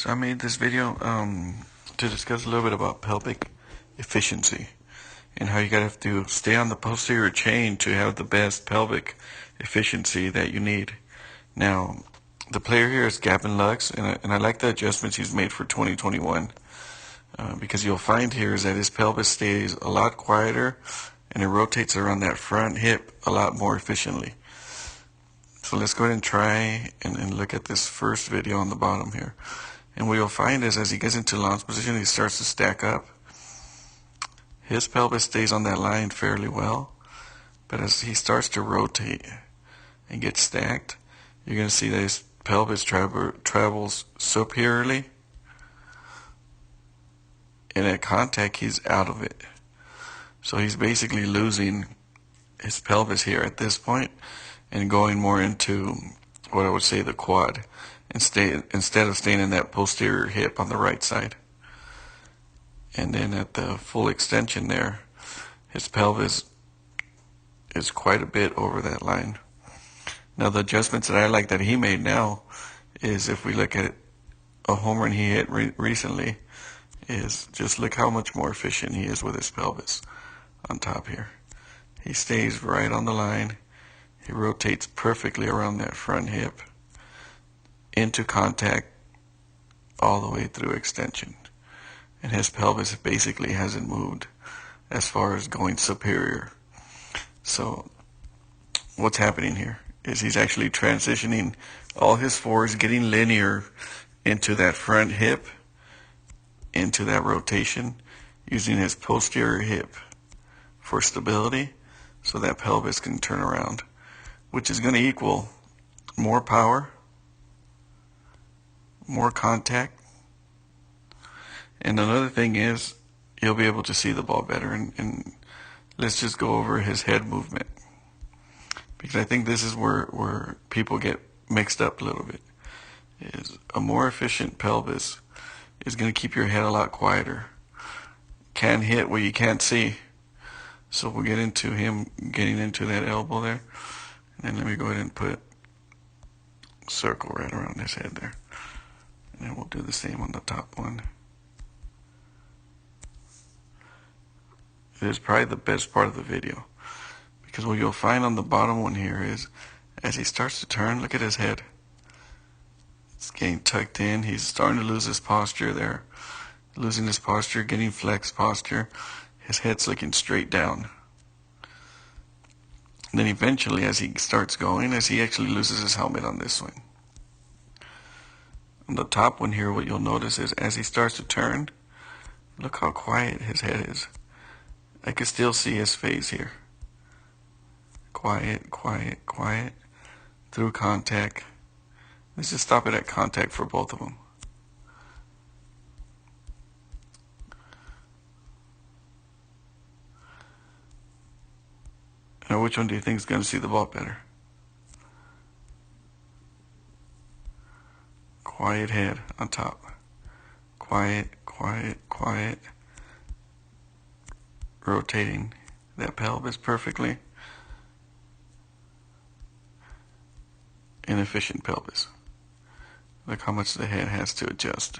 So I made this video to discuss a little bit about pelvic efficiency and how you gotta have to stay on the posterior chain to have the best pelvic efficiency that you need. Now, the player here is Gavin Lux, and I like the adjustments he's made for 2021 because you'll find here is that his pelvis stays a lot quieter and it rotates around that front hip a lot more efficiently. So let's go ahead and try and look at this first video on the bottom here. And what you'll find is as he gets into launch position, he starts to stack up. His pelvis stays on that line fairly well, but as he starts to rotate and get stacked, you're going to see that his pelvis travels superiorly, and at contact he's out of it. So he's basically losing his pelvis here at this point and going more into what I would say the quad, instead of staying in that posterior hip on the right side. And then at the full extension there, his pelvis is quite a bit over that line. Now the adjustments that I like that he made now is, if we look at a home run he hit recently, is just look how much more efficient he is with his pelvis on top here. He stays right on the line. He rotates perfectly around that front hip into contact all the way through extension. And his pelvis basically hasn't moved as far as going superior. So what's happening here is he's actually transitioning all his force, getting linear into that front hip, into that rotation, using his posterior hip for stability so that pelvis can turn around, which is going to equal more power, more contact. And another thing is you'll be able to see the ball better. And let's just go over his head movement, because I think this is where people get mixed up a little bit. Is a more efficient pelvis is going to keep your head a lot quieter. Can hit where you can't see. So we'll get into him getting into that elbow there. And let me go ahead and put a circle right around his head there. And then we'll do the same on the top one. It is probably the best part of the video, because what you'll find on the bottom one here is as he starts to turn, look at his head. It's getting tucked in. He's starting to lose his posture there. Losing his posture, getting flexed posture. His head's looking straight down. And then eventually, as he starts going, as he actually loses his helmet on this one. On the top one here, what you'll notice is as he starts to turn, look how quiet his head is. I can still see his face here. Quiet, quiet, quiet, through contact. Let's just stop it at contact for both of them. Now, which one do you think is going to see the ball better? Quiet head on top. Quiet, quiet, quiet. Rotating that pelvis perfectly. Inefficient pelvis. Look how much the head has to adjust.